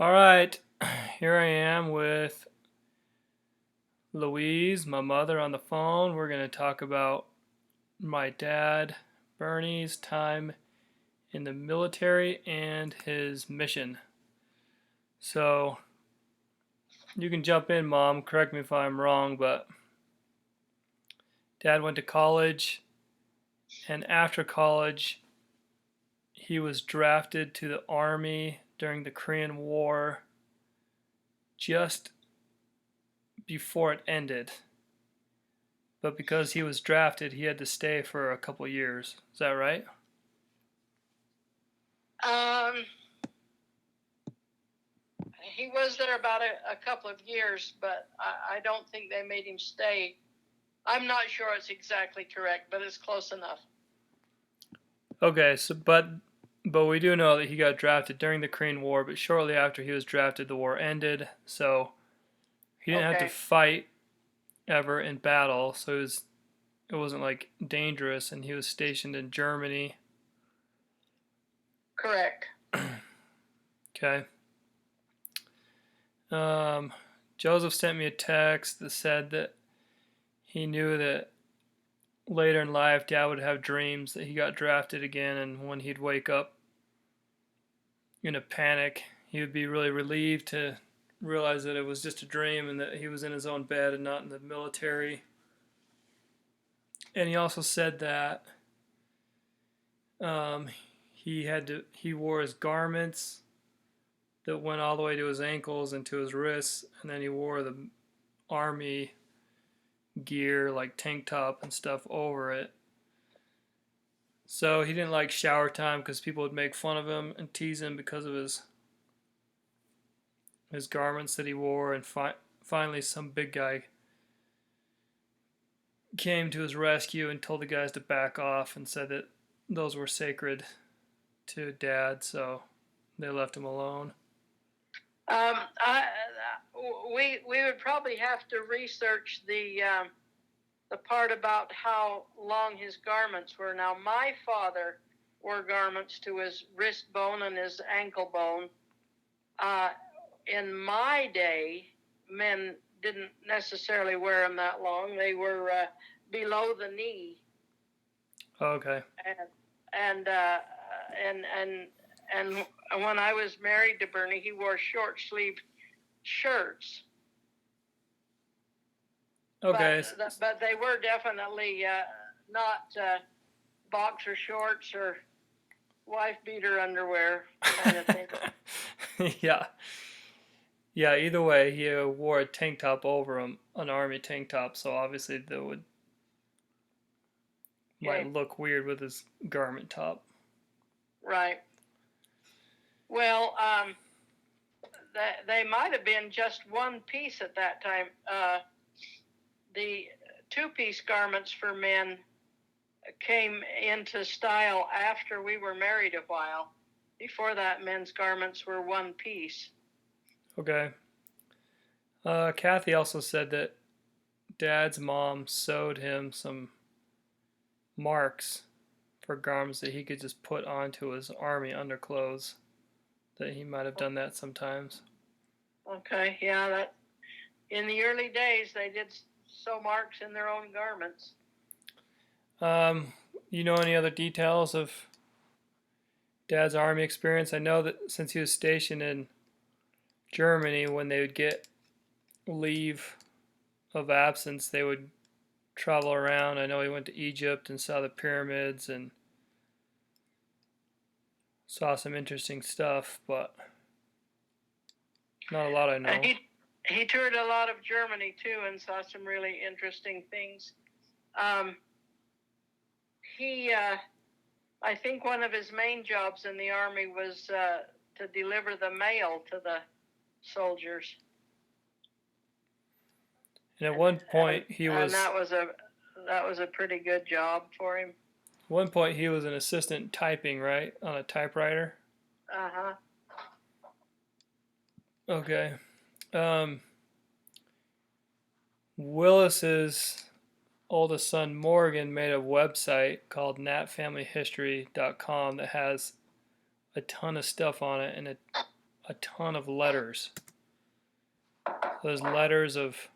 All right, here I am with Louise, my mother, on the phone. We're going to talk about my dad, Bernie's time in the military and his mission. So, you can jump in, Mom. Correct me if I'm wrong, but Dad went to college, and after college, he was drafted to the Army during the Korean War just before it ended. But because he was drafted, he had to stay for a couple years. Is that right? Um, he was there about a couple of years, but I don't think they made him stay. I'm not sure it's exactly correct, but it's close enough. Okay, but we do know that he got drafted during the Korean War, but shortly after he was drafted, the war ended. So he didn't have to Okay, fight ever in battle. So it wasn't like dangerous, and he was stationed in Germany. correct. Okay. Um, Joseph sent me a text that said that he knew that later in life, Dad would have dreams that he got drafted again, and when he'd wake up in a panic, he would be really relieved to realize that it was just a dream and that he was in his own bed and not in the military. And he also said that um, he wore his garments that went all the way to his ankles and to his wrists, and then he wore the army gear like tank top and stuff over it. So he didn't like shower time because people would make fun of him and tease him because of his garments that he wore. And finally, some big guy came to his rescue and told the guys to back off and said that those were sacred to Dad, so they left him alone. I, we would probably have to research the part about how long his garments were. Now, my father wore garments to his wrist bone and his ankle bone. In my day, men didn't necessarily wear them that long. They were below the knee. Okay. And and when I was married to Bernie, he wore short sleeved shirts. Okay. But they were definitely not boxer shorts or wife beater underwear kind of thing. Yeah. Yeah, either way, he wore a tank top over him, an army tank top, so obviously that might Okay. look weird with his garment top. Right. Well, they might have been just one piece at that time. The two-piece garments for men came into style after we were married a while. Before that, men's garments were one piece. Okay. Kathy also said that Dad's mom sewed him some marks for garments that he could just put onto his army underclothes. That he might have done that sometimes. Okay, yeah, that in the early days they did sew marks in their own garments. You know any other details of Dad's army experience? I know that since he was stationed in Germany, when they would get leave of absence, they would travel around. I know he went to Egypt and saw the pyramids and saw some interesting stuff, but not a lot I know. He toured a lot of Germany too and saw some really interesting things. I think one of his main jobs in the army was to deliver the mail to the soldiers. And at one point and that was a pretty good job for him. At one point he was an assistant typing, right, on a typewriter. Uh-huh. Okay. Willis's oldest son Morgan made a website called natfamilyhistory.com that has a ton of stuff on it, and a ton of letters. Those letters of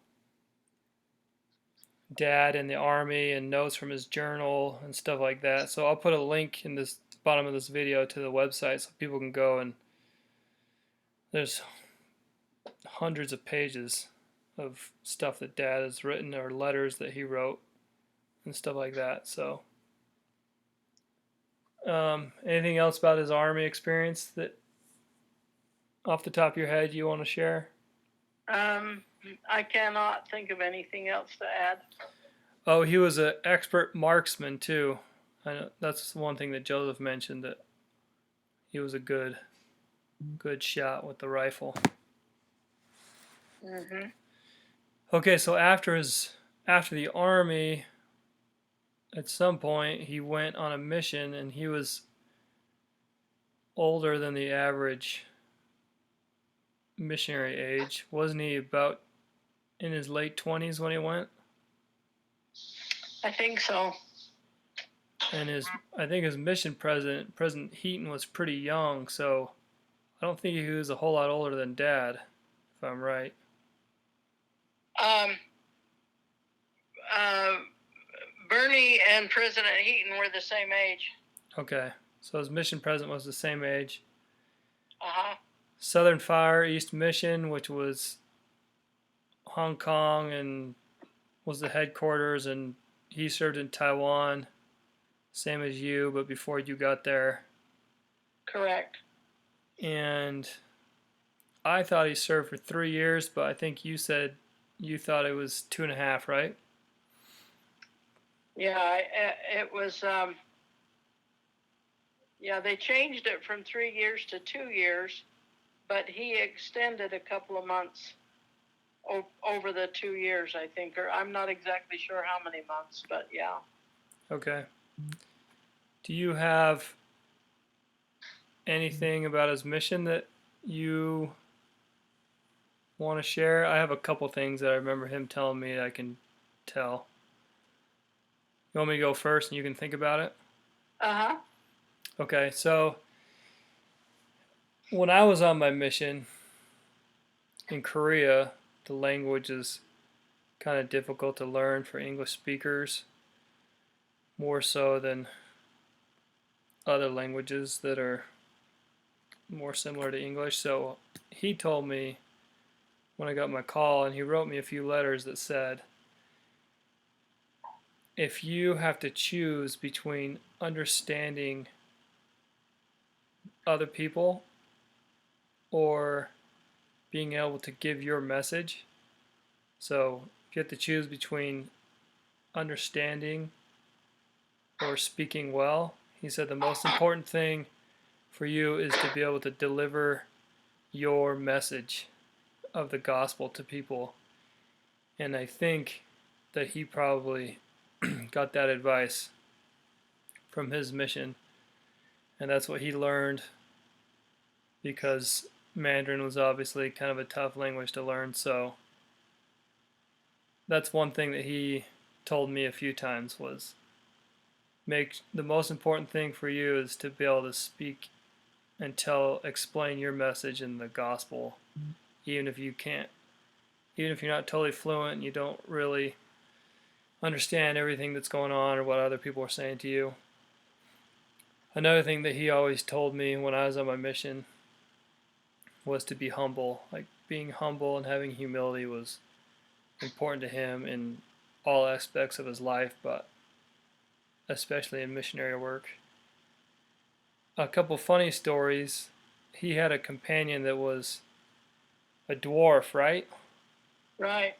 Dad in the Army and notes from his journal and stuff like that. So I'll put a link in this bottom of this video to the website so people can go, and there's hundreds of pages of stuff that Dad has written or letters that he wrote and stuff like that. So anything else about his Army experience that off the top of your head you want to share? I cannot think of anything else to add. Oh, he was an expert marksman too. I know that's one thing that Joseph mentioned, that he was a good shot with the rifle. Mm-hmm. Okay, so after the Army, at some point he went on a mission, and he was older than the average missionary age. Wasn't he about in his late 20s when he went? I think so. And I think his mission president, President Heaton, was pretty young, so I don't think he was a whole lot older than Dad, if I'm right. Bernie and President Heaton were the same age. Okay, so his mission president was the same age. Uh-huh. Southern Fire East Mission, which was Hong Kong and was the headquarters, and he served in Taiwan, same as you, but before you got there. Correct. And I thought he served for 3 years, but I think you said you thought it was 2.5, right? Yeah, it was. Yeah, they changed it from 3 years to 2 years, but he extended a couple of months over the 2 years, I think, or I'm not exactly sure how many months, but yeah. Okay. Do you have anything about his mission that you want to share? I have a couple things that I remember him telling me I can tell. You want me to go first and you can think about it? Uh-huh. Okay, so when I was on my mission in Korea, the language is kind of difficult to learn for English speakers, more so than other languages that are more similar to English. So he told me when I got my call, and he wrote me a few letters that said, if you have to choose between understanding other people or being able to give your message, so if you have to choose between understanding or speaking well, he said the most important thing for you is to be able to deliver your message of the gospel to people. And I think that he probably got that advice from his mission, and that's what he learned, because Mandarin was obviously kind of a tough language to learn. So that's one thing that he told me a few times, was make the most important thing for you is to be able to speak and explain your message in the gospel, even if you're not totally fluent and you don't really understand everything that's going on or what other people are saying to you. Another thing that he always told me when I was on my mission was to be humble. Like, being humble and having humility was important to him in all aspects of his life, but especially in missionary work. A couple funny stories. He had a companion that was a dwarf, right? Right.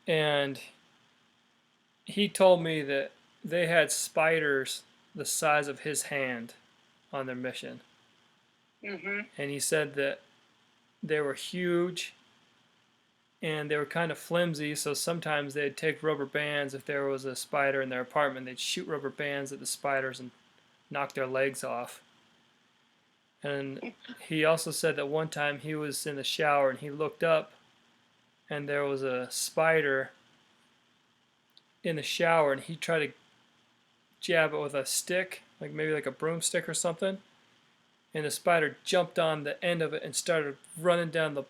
And he told me that they had spiders the size of his hand on their mission. Mm-hmm. And he said that they were huge and they were kind of flimsy, so sometimes they'd take rubber bands. If there was a spider in their apartment, they'd shoot rubber bands at the spiders and knock their legs off. And he also said that one time he was in the shower and he looked up and there was a spider in the shower, and he tried to jab it with a stick, like maybe like a broomstick or something, and the spider jumped on the end of it and started running down the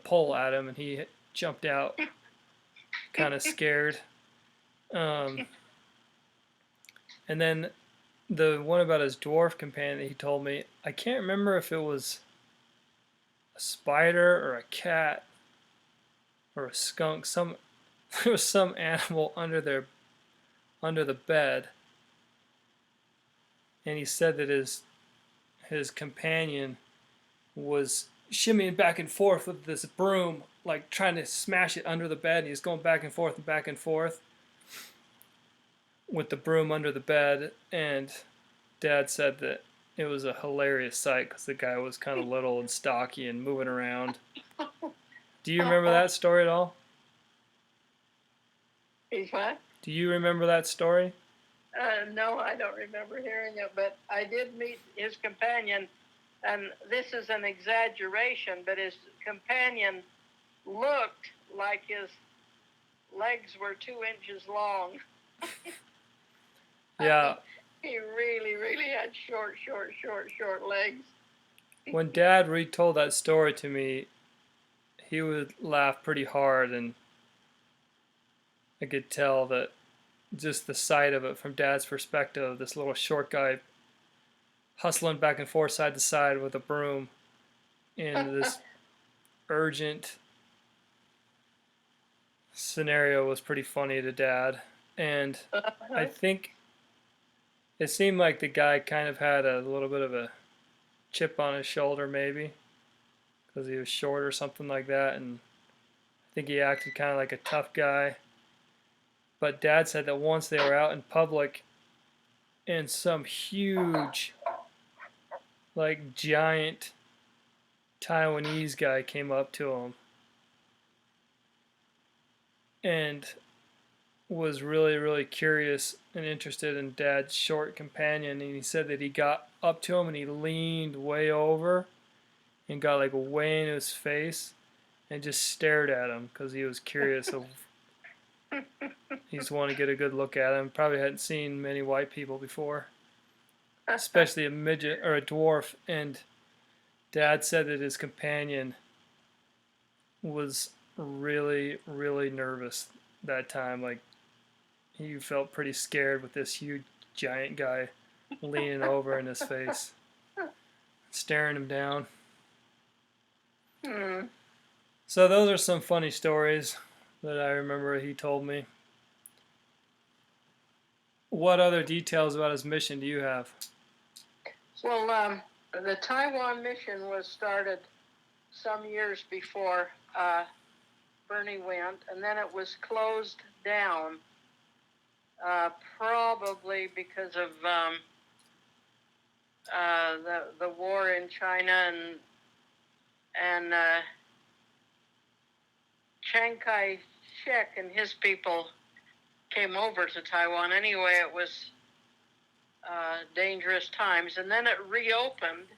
pole at him, and he jumped out, kind of scared. Um, and then the one about his dwarf companion that he told me, I can't remember if it was a spider or a cat or a skunk. There was some animal under the bed, and he said that his companion was shimmying back and forth with this broom, like trying to smash it under the bed, and he's going back and forth with the broom under the bed. And Dad said that it was a hilarious sight because the guy was kind of little and stocky and moving around. Do you remember that story at all? He's what? Do you remember that story? No, I don't remember hearing it, but I did meet his companion, and this is an exaggeration, but his companion looked like his legs were 2 inches long. Yeah. He really, really had short legs. When Dad retold that story to me, he would laugh pretty hard, and I could tell that just the sight of it from Dad's perspective, this little short guy hustling back and forth side to side with a broom in this urgent scenario was pretty funny to Dad. And I think it seemed like the guy kind of had a little bit of a chip on his shoulder, maybe, because he was short or something like that. And I think he acted kind of like a tough guy. But Dad said that once they were out in public and some huge, like giant Taiwanese guy came up to him and was really, really curious and interested in Dad's short companion. And he said that he got up to him and he leaned way over and got like way in his face and just stared at him because he was curious of. He just wanted to get a good look at him. Probably hadn't seen many white people before, especially a midget or a dwarf. And Dad said that his companion was really, really nervous that time. Like, he felt pretty scared with this huge, giant guy leaning over in his face, staring him down. So those are some funny stories that I remember he told me. What other details about his mission do you have? Well, the Taiwan mission was started some years before Bernie went, and then it was closed down, probably because of the war in China, and Chiang Kai-shek and his people came over to Taiwan. Anyway, it was dangerous times, and then it reopened,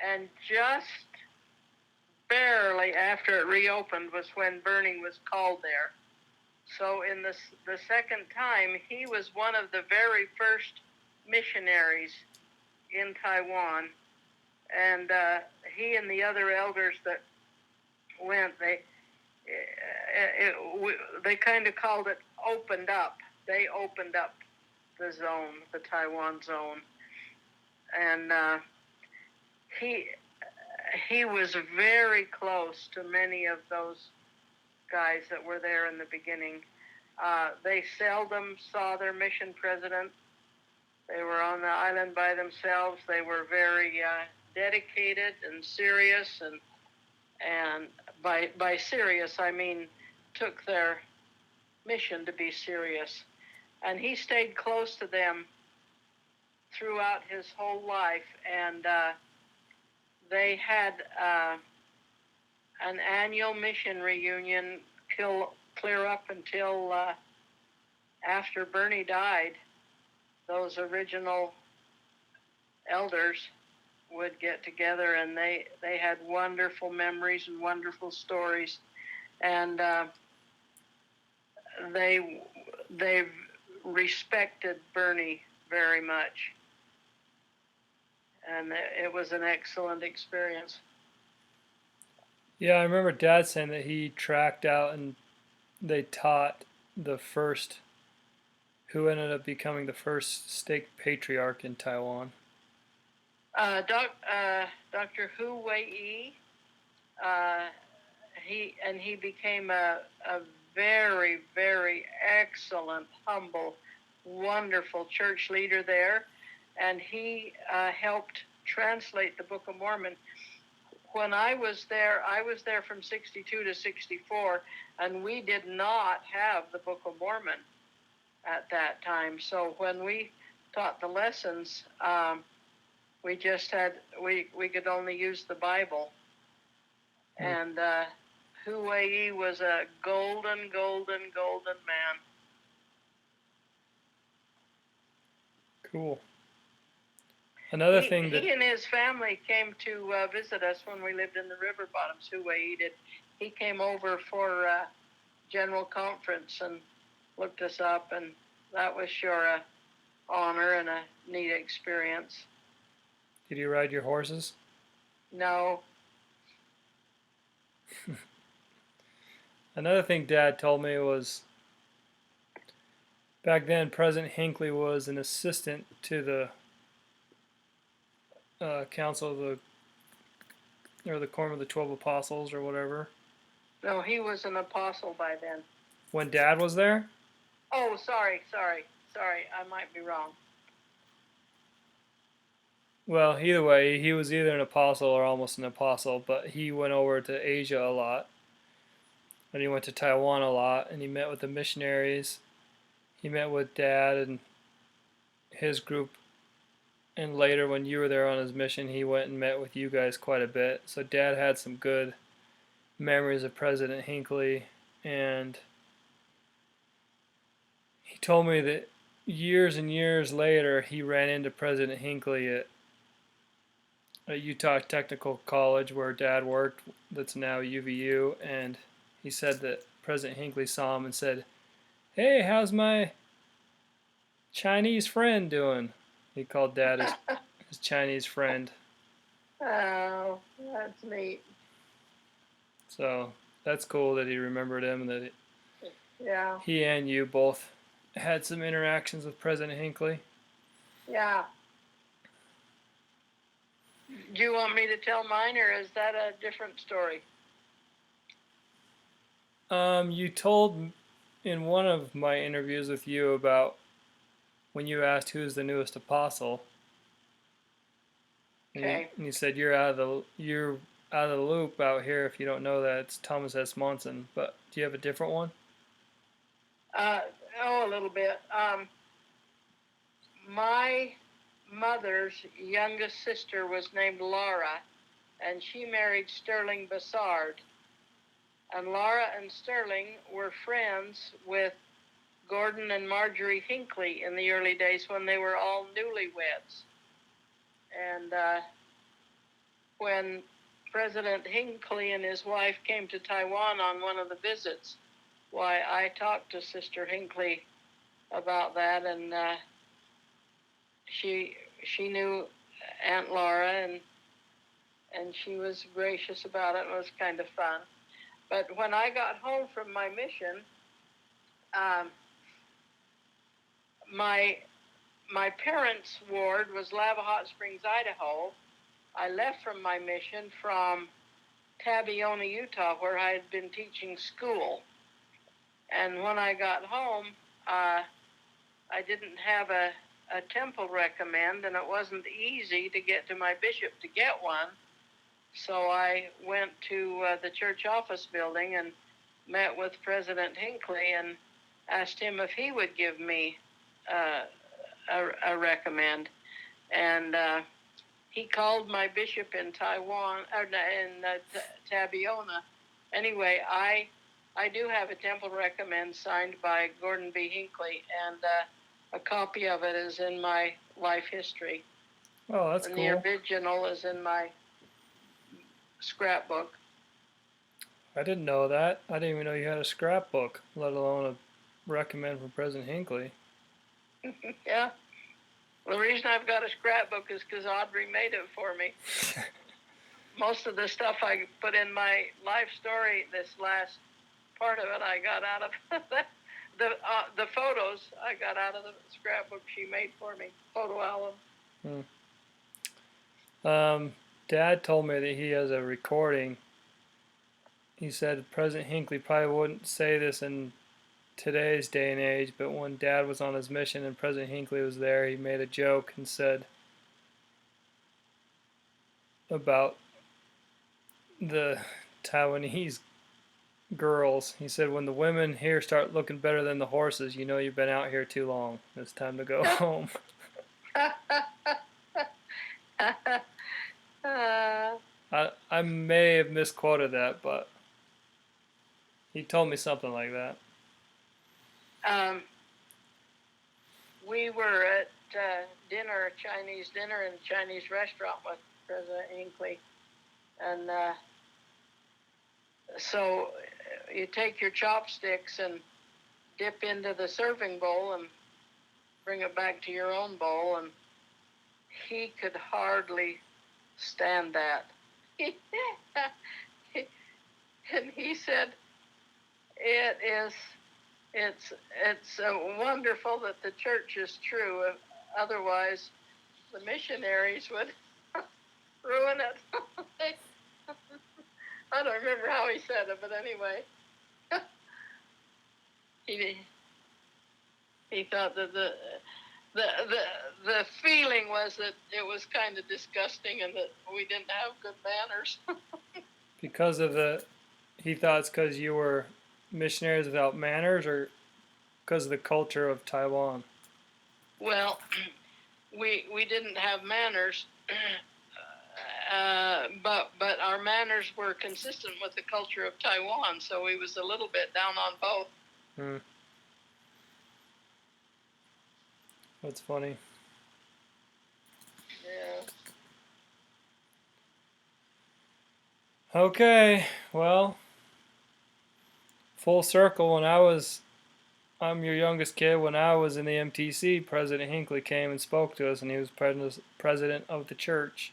and just barely after it reopened was when Bernie was called there. So in the second time, he was one of the very first missionaries in Taiwan, and he and the other elders that went, they kind of called it opened up. They opened up the zone, the Taiwan zone, and he was very close to many of those guys that were there in the beginning. They seldom saw their mission president. They were on the island by themselves. They were very dedicated and serious, and by serious I mean took their mission to be serious. And he stayed close to them throughout his whole life, and they had an annual mission reunion clear up until after Bernie died. Those original elders would get together, and they had wonderful memories and wonderful stories, and they respected Bernie very much. and it was an excellent experience. Yeah, I remember Dad saying that he tracked out and they taught the first, who ended up becoming the first stake patriarch in Taiwan. Dr. Hu Wei, uh, he became a very, very excellent, humble, wonderful church leader there, and he helped translate the Book of Mormon. When I was there from 62 to 64, and we did not have the Book of Mormon at that time. So when we taught the lessons, we just we could only use the Bible. And Hu Wei was a golden, golden, golden man. Cool. Another thing He and his family came to visit us when we lived in the river bottoms. Hu Wei did. He came over for general conference and looked us up, and that was sure a honor and a neat experience. Did you ride your horses? No. Another thing Dad told me was back then President Hinckley was an assistant to the Council of the Quorum of the 12 Apostles or whatever. No, he was an apostle by then. When Dad was there? Oh, sorry. I might be wrong. Well, either way, he was either an apostle or almost an apostle, but he went over to Asia a lot. And he went to Taiwan a lot, and he met with the missionaries. He met with Dad and his group. And later, when you were there on his mission, he went and met with you guys quite a bit. So Dad had some good memories of President Hinckley, and he told me that years and years later, he ran into President Hinckley at Utah Technical College where Dad worked, that's now UVU, and he said that President Hinckley saw him and said, "Hey, how's my Chinese friend doing?" He called Dad his Chinese friend. Oh, that's neat. So that's cool that he remembered him and that yeah, he and you both had some interactions with President Hinckley. Yeah. Do you want me to tell mine, or is that a different story? You told in one of my interviews with you about when you asked who's the newest apostle. Okay. And you said you're out of the loop out here if you don't know that it's Thomas S. Monson. But do you have a different one? A little bit. My mother's youngest sister was named Laura, and she married Sterling Bassard. And Laura and Sterling were friends with Gordon and Marjorie Hinckley in the early days when they were all newlyweds. And when President Hinckley and his wife came to Taiwan on one of the visits, why, I talked to Sister Hinckley about that, and she knew Aunt Laura, and she was gracious about it. It was kind of fun. But when I got home from my mission, my parents' ward was Lava Hot Springs, Idaho. I left from my mission from Tabiona, Utah, where I had been teaching school. And when I got home, I didn't have a temple recommend, and it wasn't easy to get to my bishop to get one. So I went to the church office building and met with President Hinckley and asked him if he would give me a recommend. And he called my bishop in Taiwan, or in Tabiona. Anyway, I do have a temple recommend signed by Gordon B. Hinckley, and a copy of it is in my life history. Oh, that's and cool. The original is in my scrapbook. I didn't know that. I didn't even know you had a scrapbook, let alone a recommend from President Hinckley. Yeah. The reason I've got a scrapbook is because Audrey made it for me. Most of the stuff I put in my life story, this last part of it, I got out of the photos I got out of the scrapbook she made for me, photo album. Dad told me that he has a recording. He said President Hinckley probably wouldn't say this in today's day and age, but when Dad was on his mission and President Hinckley was there, he made a joke and said about the Taiwanese girls. He said, when the women here start looking better than the horses, you know you've been out here too long. It's time to go home. I may have misquoted that, but he told me something like that. We were at dinner, a Chinese dinner in a Chinese restaurant with President Hinckley. And so you take your chopsticks and dip into the serving bowl and bring it back to your own bowl. And he could hardly stand that. And he said, it's wonderful that the church is true. Otherwise, the missionaries would ruin it. I don't remember how he said it, but anyway, he thought that the feeling was that it was kind of disgusting and that we didn't have good manners. Because of he thought it's because you were missionaries without manners, or because of the culture of Taiwan? Well, we didn't have manners, but our manners were consistent with the culture of Taiwan, so we was a little bit down on both. That's funny. Yeah. Okay, well, full circle. I'm your youngest kid. When I was in the MTC, President Hinckley came and spoke to us, and he was president of the church.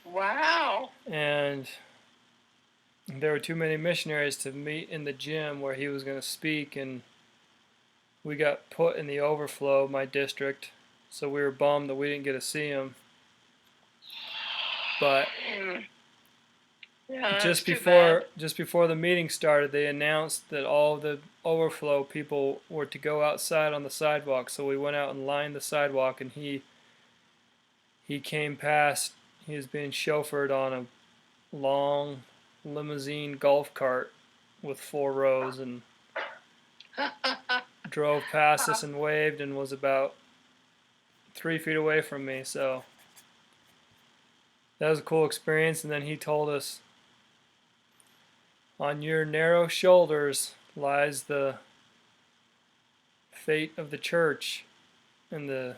Wow. And there were too many missionaries to meet in the gym where he was going to speak, and we got put in the overflow, my district, so we were bummed that we didn't get to see him. But yeah, just before the meeting started, they announced that all the overflow people were to go outside on the sidewalk. So we went out and lined the sidewalk, and he came past. He was being chauffeured on a long limousine golf cart with 4 rows, and drove past us and waved, and was about 3 feet away from me. So that was a cool experience. And then he told us, on your narrow shoulders lies the fate of the church and the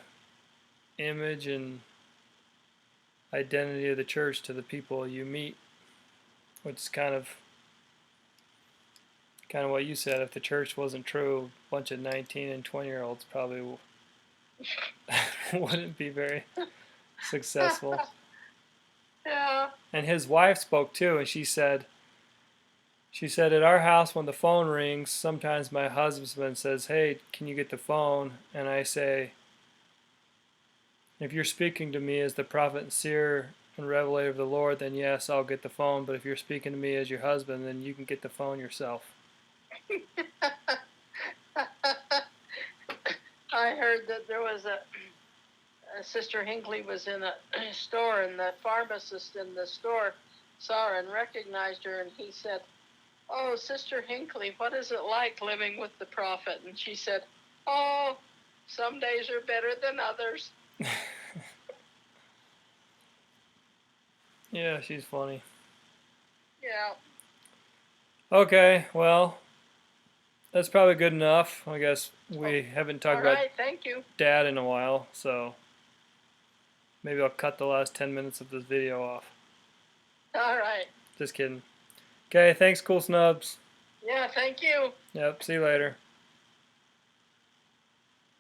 image and identity of the church to the people you meet, which is kind of what you said. If the church wasn't true, a bunch of 19 and 20-year-olds probably wouldn't be very successful. Yeah. And his wife spoke too, and she said, at our house, when the phone rings, sometimes my husband says, "Hey, can you get the phone?" And I say, if you're speaking to me as the prophet and seer and revelator of the Lord, then yes, I'll get the phone. But if you're speaking to me as your husband, then you can get the phone yourself. I heard that there was a Sister Hinckley was in a store, and the pharmacist in the store saw her and recognized her, and he said, "Oh, Sister Hinckley, what is it like living with the prophet?" And she said, "Oh, some days are better than others." Yeah, she's funny. Yeah. Okay, well, that's probably good enough. I guess we haven't talked about thank you. Dad in a while, so maybe I'll cut the last 10 minutes of this video off. All right. Just kidding. Okay, thanks, Cool Snubs. Yeah, thank you. Yep, see you later.